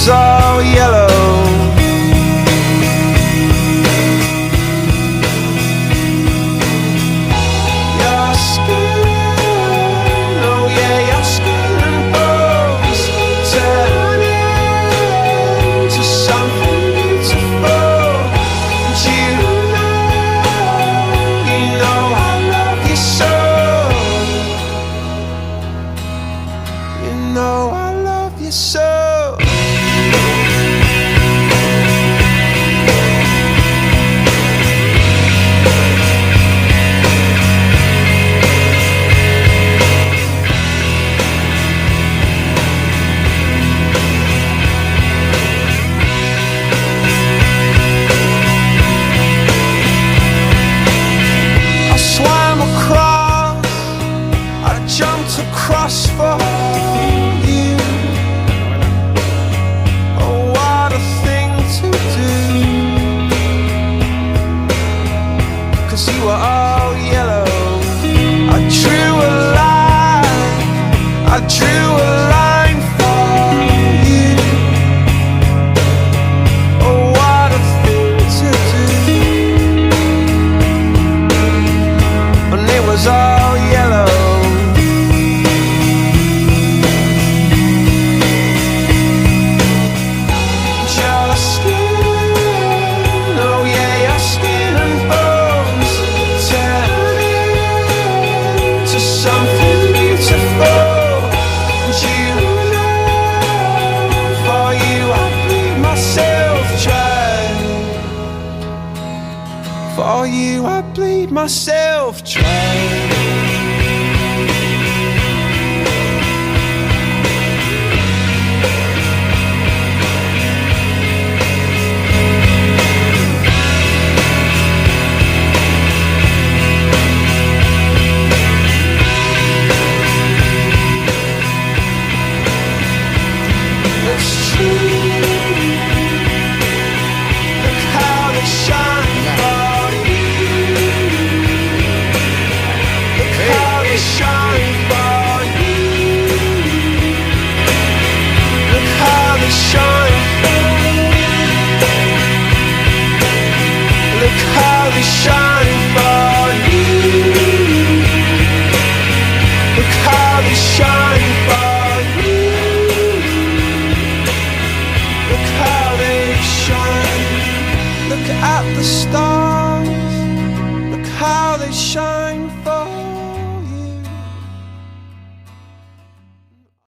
was all yellow. Your skin, oh yeah, your skin and bones turn into something beautiful. And you know I love you so. You know I love you so. I swam across, I jumped across for you. Oh, what a thing to do, 'cause you were all yellow. I drew a line, I drew a line for you. Oh, what a thing to do. And it was all yellow. Your skin, oh yeah, your skin and bones turn into something beautiful. And you know, for you I bleed myself dry. For you I bleed myself dry. It's true. Look how they shine for you. Look how they shine for you. Look how they shine for you. Look how they shine for you. Look how they shine for you. Look how they shine. Look at the stars. Look how they shine